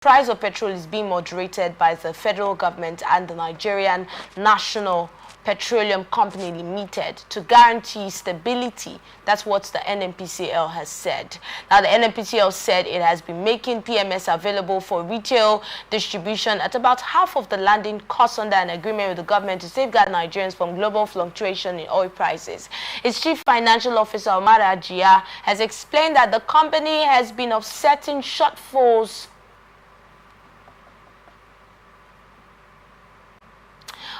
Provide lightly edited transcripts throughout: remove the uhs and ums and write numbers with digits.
price of petrol is being moderated by the federal government and the Nigerian National Petroleum Company Limited to guarantee stability. That's what the NNPCL has said. Now, the NNPCL said it has been making PMS available for retail distribution at about half of the landing cost under an agreement with the government to safeguard Nigerians from global fluctuation in oil prices. Its chief financial officer, Omar Ajia, has explained that the company has been offsetting shortfalls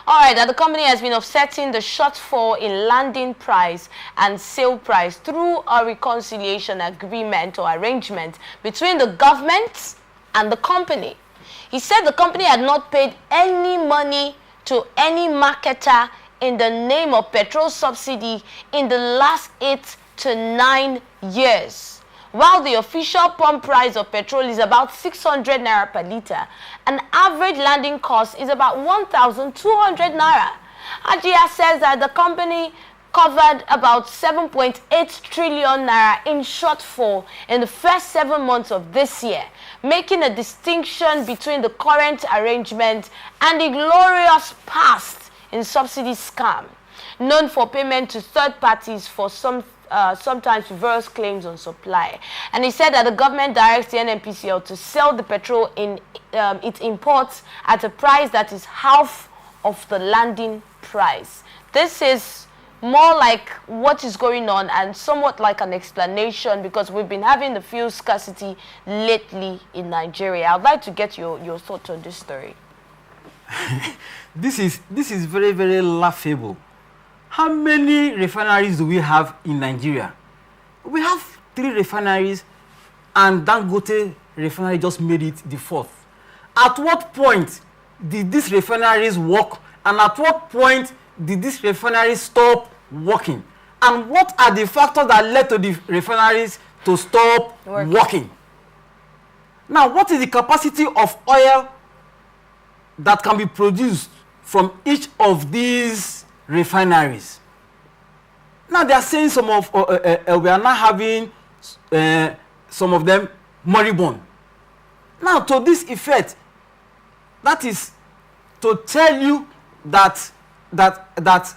that the company has been offsetting the shortfall in landing price and sale price through a reconciliation agreement or arrangement between the government and the company. He said the company had not paid any money to any marketer in the name of petrol subsidy in the last 8 to 9 years. While the official pump price of petrol is about 600 naira per litre, an average landing cost is about 1,200 naira. Ajia says that the company covered about 7.8 trillion naira in shortfall in the first 7 months of this year, making a distinction between the current arrangement and the glorious past in subsidy scam, known for payment to third parties for sometimes reverse claims on supply. And he said that the government directs the NNPCL to sell the petrol in its imports at a price that is half of the landing price. This is more like what is going on and somewhat like an explanation, because we've been having the fuel scarcity lately in Nigeria. I'd like to get your thoughts on this story. This is very, very laughable. How many refineries do we have in Nigeria? We have 3 refineries, and Dangote refinery just made it the 4th. At what point did these refineries work, and at what point did these refineries stop working? And what are the factors that led to the refineries to stop working? Now, what is the capacity of oil that can be produced from each of these refineries? Now they are saying some of we are not having some of them moribund. Now, to this effect, that is to tell you that the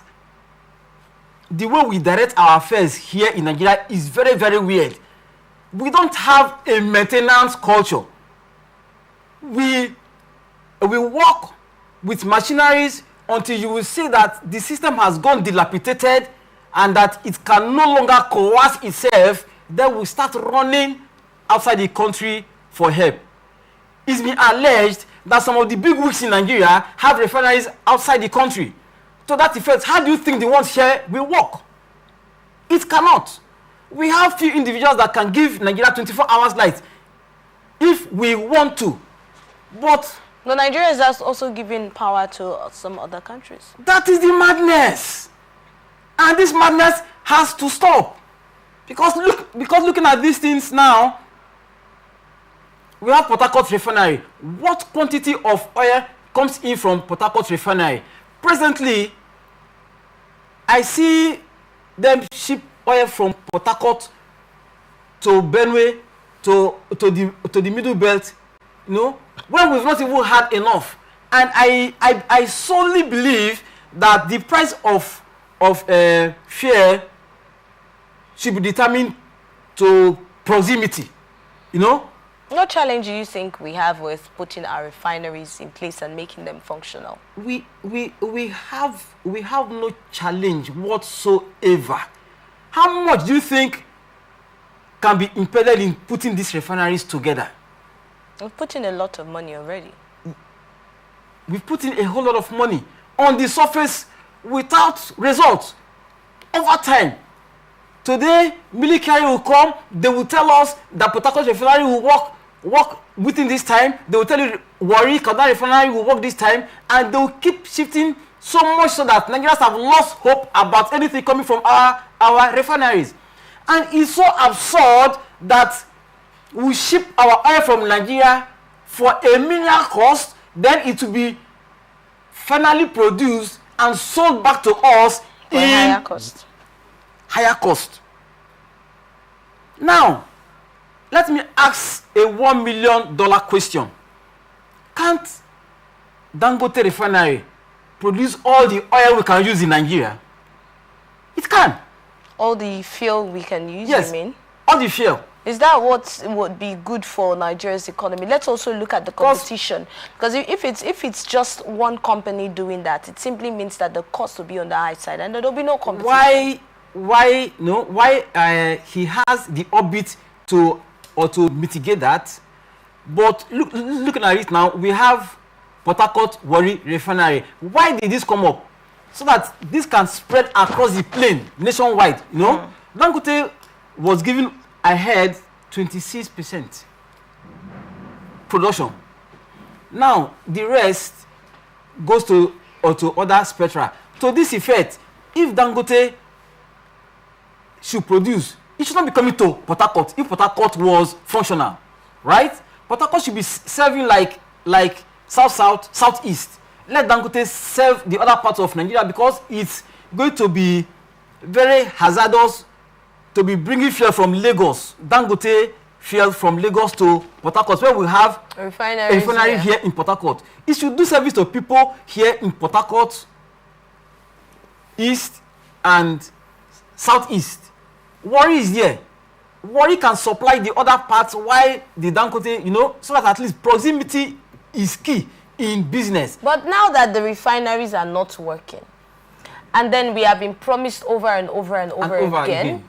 way we direct our affairs here in Nigeria is very, very weird. We don't have a maintenance culture. We work with machineries until you will see that the system has gone dilapidated and that it can no longer coerce itself. Then we start running outside the country for help. It's been alleged that some of the big wigs in Nigeria have refineries outside the country. To that effect, how do you think the ones here will work? It cannot. We have few individuals that can give Nigeria 24 hours light if we want to. But no, Nigeria is also giving power to some other countries. That is the madness. And this madness has to stop. Because looking at these things now, we have Port Harcourt refinery. What quantity of oil comes in from Port Harcourt refinery? Presently, I see them ship oil from Port Harcourt to Benue, to the Middle Belt, you know, when we've not even had enough. And I solely believe that the price of fuel should be determined to proximity, you know. What challenge do you think we have with putting our refineries in place and making them functional? We have no challenge whatsoever. How much do you think can be impeded in putting these refineries together? We've put in a lot of money already. We've put in a whole lot of money on the surface without results. Over time, today, military will come, they will tell us that Port Harcourt refinery will work within this time. They will tell you, Warri Kaduna refinery will work this time, and they will keep shifting so much so that Nigerians have lost hope about anything coming from our refineries. And it's so absurd that we ship our oil from Nigeria for a minimal cost, then it will be finally produced and sold back to us for higher cost. Higher cost. Now, let me ask a $1 million question. can't Dangote refinery produce all the oil we can use in Nigeria? It can. All the fuel we can use, yes, you mean? All the fuel. Is that what would be good for Nigeria's economy? Let's also look at the competition. Because if it's just one company doing that, it simply means that the cost will be on the high side and there will be no competition. Why he has the orbit to mitigate that? But looking at it now, we have Port Harcourt Warri refinery. Why did this come up? So that this can spread across the plain nationwide. Dangote was given ahead 26% production. Now the rest goes to other spectra. To this effect, if Dangote should produce, it should not be coming to Port Harcourt. If Port Harcourt was functional, right? Port Harcourt should be serving like south, southeast. Let Dangote serve the other parts of Nigeria, because it's going to be very hazardous to be bringing fuel from Lagos. Dangote fuel from Lagos to Port Harcourt, where we have a refinery here in Port Harcourt. It should do service to people here in Port Harcourt, east and southeast. Warri is there. Warri can supply the other parts, while the Dangote, so that at least proximity is key in business. But now that the refineries are not working, and then we have been promised over and over again.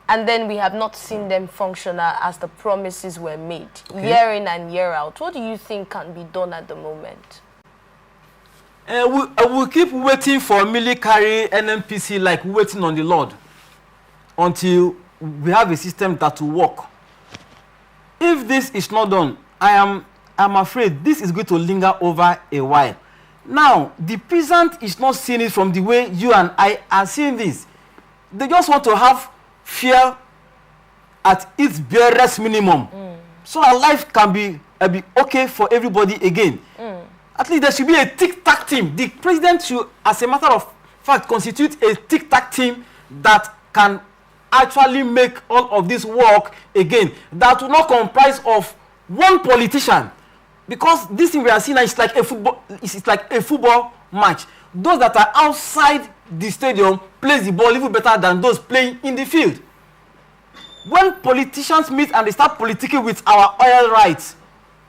And then we have not seen them functional as the promises were made, year in and year out. What do you think can be done at the moment? We'll keep waiting for Military NNPCL, like waiting on the Lord, until we have a system that will work. If this is not done, I'm afraid this is going to linger over a while. Now, the peasant is not seeing it from the way you and I are seeing this. They just want to have fear at its barest minimum, so that life can be okay for everybody again. At least there should be a tic-tac team. The president should, as a matter of fact, constitute a tic-tac team that can actually make all of this work again. That will not comprise of one politician. Because this thing we are seeing now is like a football match. Those that are outside the stadium play the ball even better than those playing in the field. When politicians meet and they start politicking with our oil rights,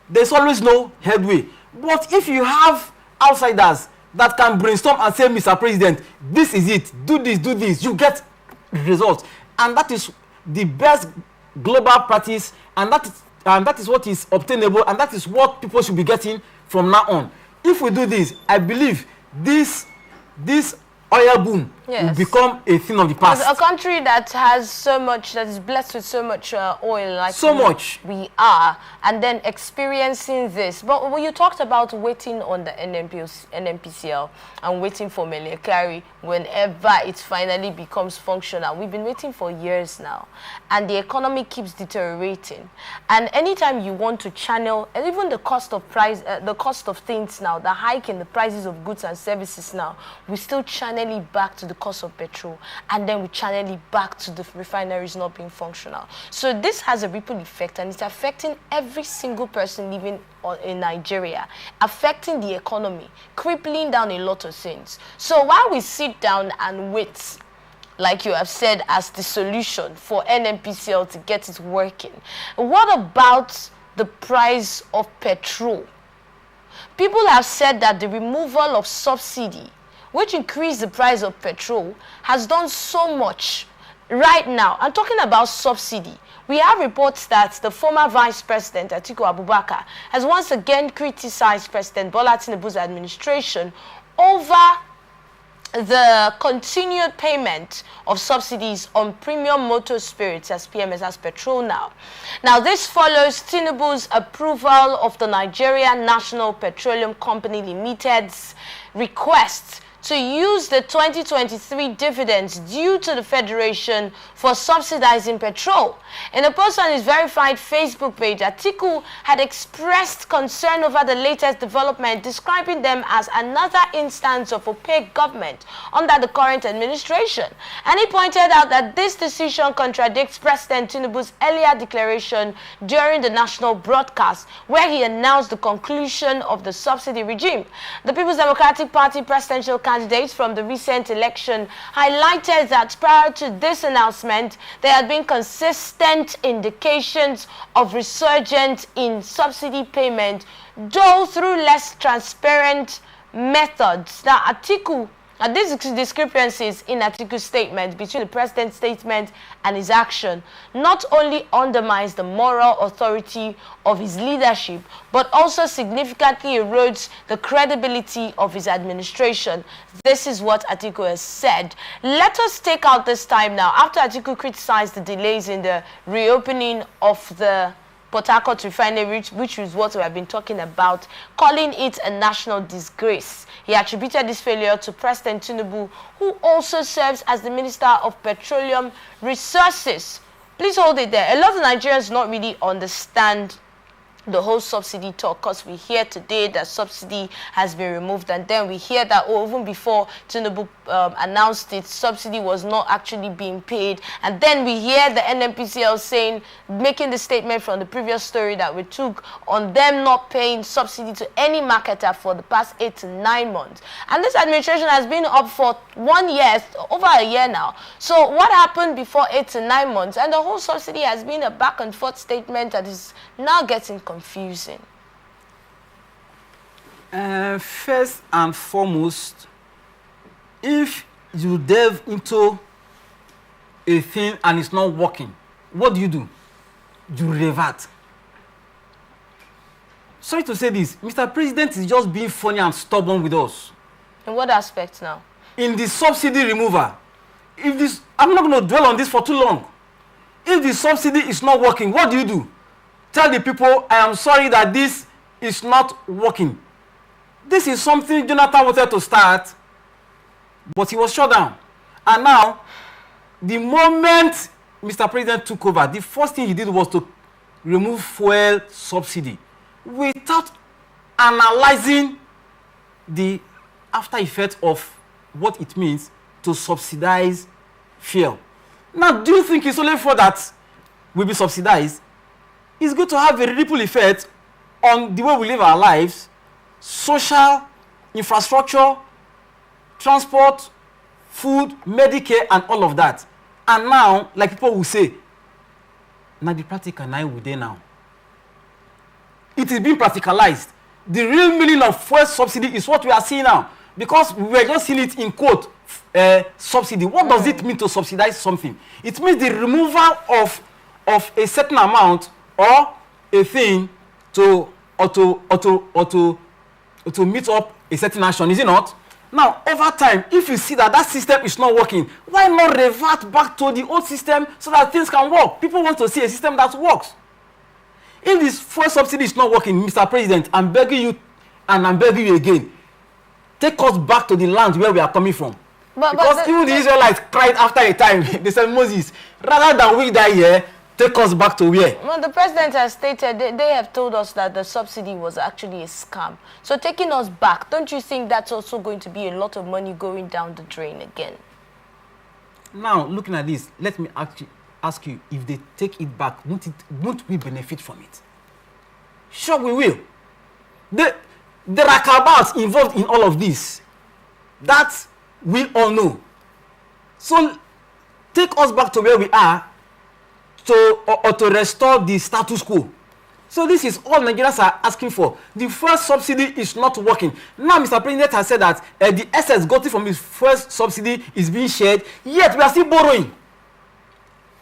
there's always no headway. But if you have outsiders that can brainstorm and say, Mr. President, this is it, do this, you get results. And that is the best global practice, and that is what is obtainable, and that is what people should be getting from now on. If we do this, I believe this oil boom will become a thing of the past. As a country that has so much, that is blessed with so much oil, like we are, and then experiencing this. But when you talked about waiting on the NNPCL and waiting for Military whenever it finally becomes functional, we've been waiting for years now, and the economy keeps deteriorating. And anytime you want to channel, and even the cost of the cost of things now, the hike in the prices of goods and services now, we still channel it back to the cost of petrol, and then we channel it back to the refineries not being functional. So this has a ripple effect, and it's affecting every single person living in Nigeria, affecting the economy, crippling down a lot of things. So while we sit down and wait, like you have said, as the solution for NNPCL to get it working, what about the price of petrol? People have said that the removal of subsidy, which increased the price of petrol, has done so much. Right now, I'm talking about subsidy. We have reports that the former Vice President, Atiku Abubakar, has once again criticized President Bola Tinubu's administration over the continued payment of subsidies on premium motor spirits as PMS as Petrol now. Now, this follows Tinubu's approval of the Nigerian National Petroleum Company Limited's request to use the 2023 dividends due to the Federation for subsidizing petrol. In a post on his verified Facebook page, Atiku had expressed concern over the latest development, describing them as another instance of opaque government under the current administration. And he pointed out that this decision contradicts President Tinubu's earlier declaration during the national broadcast, where he announced the conclusion of the subsidy regime. The People's Democratic Party presidential candidates from the recent election highlighted that prior to this announcement, there had been consistent indications of resurgence in subsidy payment, though through less transparent methods. Now, Atiku, these discrepancies in Atiku's statement between the president's statement and his action not only undermines the moral authority of his leadership, but also significantly erodes the credibility of his administration. This is what Atiku has said. Let us take out this time now, after Atiku criticized the delays in the reopening of the Port Harcourt refinery, which is what we have been talking about, calling it a national disgrace. He attributed this failure to President Tinubu, who also serves as the Minister of Petroleum Resources. Please hold it there. A lot of Nigerians not really understand the whole subsidy talk, because we hear today that subsidy has been removed, and then we hear that even before Tinubu announced it, subsidy was not actually being paid, and then we hear the NNPCL saying, making the statement from the previous story that we took on them not paying subsidy to any marketer for the past 8 to 9 months. And this administration has been up for 1 year, over a year now. So what happened before 8 to 9 months? And the whole subsidy has been a back and forth statement that is now getting confusing. First and foremost, if you delve into a thing and it's not working, what do? You revert. Sorry to say this, Mr. President is just being funny and stubborn with us. In what aspect now? In the subsidy removal. I'm not going to dwell on this for too long. If the subsidy is not working, what do? Tell the people, I am sorry that this is not working. This is something Jonathan wanted to start, but he was shut down. And now, the moment Mr. President took over, the first thing he did was to remove fuel subsidy without analyzing the after effect of what it means to subsidize fuel. Now, do you think it's only for that will be subsidized? It's going to have a ripple effect on the way we live our lives, social, infrastructure, transport, food, Medicare, and all of that. And now, like people will say, now the practical now we there now. It is being practicalized. The real meaning of fuel subsidy is what we are seeing now. Because we were just seeing it in quote, subsidy. What does it mean to subsidize something? It means the removal of a certain amount or a thing to meet up a certain action, is it not? Now, over time, if you see that system is not working, why not revert back to the old system so that things can work? People want to see a system that works. If this fuel subsidy is not working, Mr. President, I'm begging you, and I'm begging you again, take us back to the land where we are coming from. Because even the Israelites cried after a time. They said, Moses, rather than we die here, take us back to where? Well, the president has stated, they have told us that the subsidy was actually a scam. So taking us back, don't you think that's also going to be a lot of money going down the drain again? Now, looking at this, let me ask you, if they take it back, won't we benefit from it? Sure we will. There are cabals involved in all of this. That we all know. So take us back to where we are to restore the status quo. So this is all Nigerians are asking for. The first subsidy is not working. Now Mr. President has said that the excess gotten from his first subsidy is being shared, yet we are still borrowing.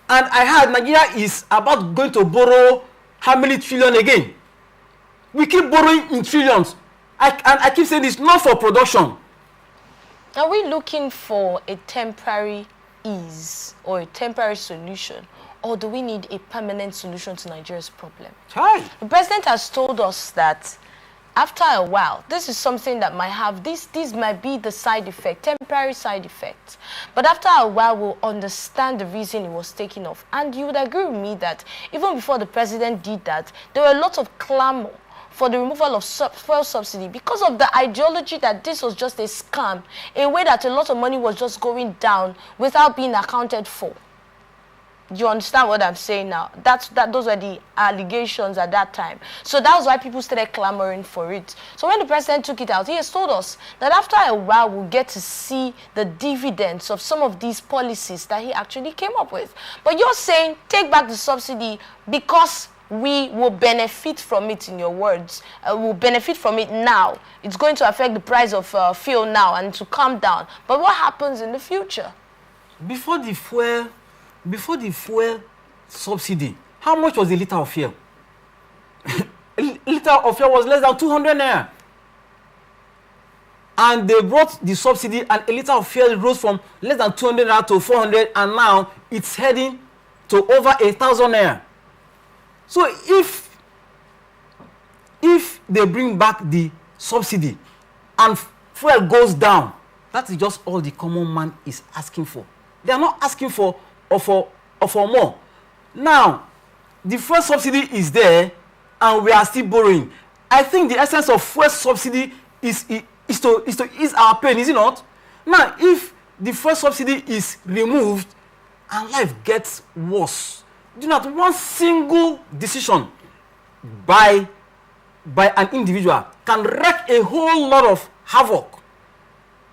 And I heard Nigeria is about going to borrow how many trillion again? We keep borrowing in trillions. I keep saying this, not for production. Are we looking for a temporary ease or a temporary solution? Or do we need a permanent solution to Nigeria's problem? Hi. The president has told us that after a while, this is something that might have, this might be the side effect, temporary side effects. But after a while, we'll understand the reason it was taken off. And you would agree with me that even before the president did that, there were a lot of clamor for the removal of fuel subsidy because of the ideology that this was just a scam, a way that a lot of money was just going down without being accounted for. You understand what I'm saying now? Those were the allegations at that time. So that was why people started clamoring for it. So when the president took it out, he has told us that after a while we'll get to see the dividends of some of these policies that he actually came up with. But you're saying take back the subsidy because we will benefit from it, in your words. We'll benefit from it now. It's going to affect the price of fuel now and to come down. But what happens in the future? Before the fuel subsidy, how much was the liter of fuel? A liter of fuel was less than 200 naira. And they brought the subsidy and a liter of fuel rose from less than 200 naira to 400, and now it's heading to over 1,000 naira. So if they bring back the subsidy and fuel goes down, that is just all the common man is asking for. They are not asking for more. Now, the fuel subsidy is there, and we are still borrowing. I think the essence of fuel subsidy is to ease our pain, is it not? Now, if the fuel subsidy is removed and life gets worse, do not one single decision by an individual can wreak a whole lot of havoc.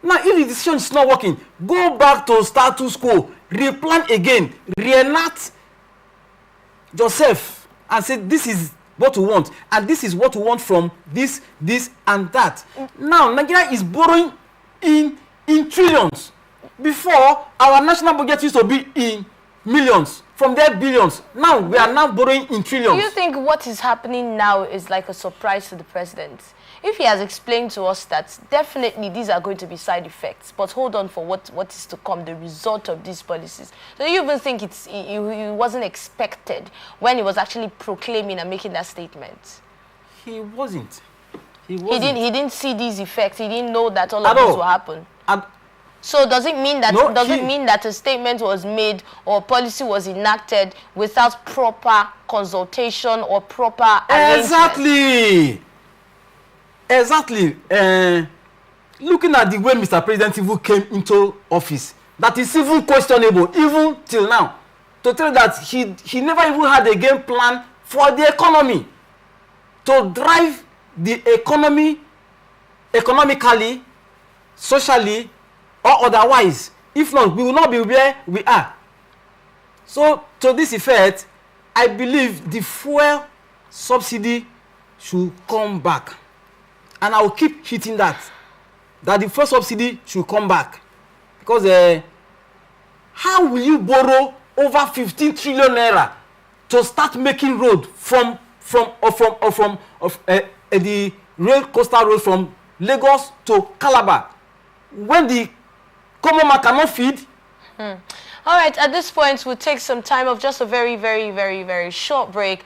Now, if the decision is not working, go back to status quo, replan again, reenact yourself and say this is what we want and this is what we want from this and that. Now, Nigeria is borrowing in trillions. Before, our national budget used to be in millions, from there billions. Now, we are now borrowing in trillions. Do you think what is happening now is like a surprise to the president? If he has explained to us that definitely these are going to be side effects, but hold on for what is to come, the result of these policies. So you even think it wasn't expected when he was actually proclaiming and making that statement? He wasn't. He didn't see these effects. He didn't know that all of this will happen. So does it mean that mean that a statement was made or policy was enacted without proper consultation or proper arrangement? Exactly. Looking at the way Mr. President even came into office, that is even questionable, even till now. To tell that he never even had a game plan for the economy, to drive the economy economically, socially, or otherwise. If not, we will not be where we are. So, to this effect, I believe the fuel subsidy should come back. And I will keep hitting that the fuel subsidy should come back. Because how will you borrow over 15 trillion naira to start making road from the rail coastal road from Lagos to Calabar when the common man cannot feed? All right, at this point, we'll take some time of just a very, very, very, very short break.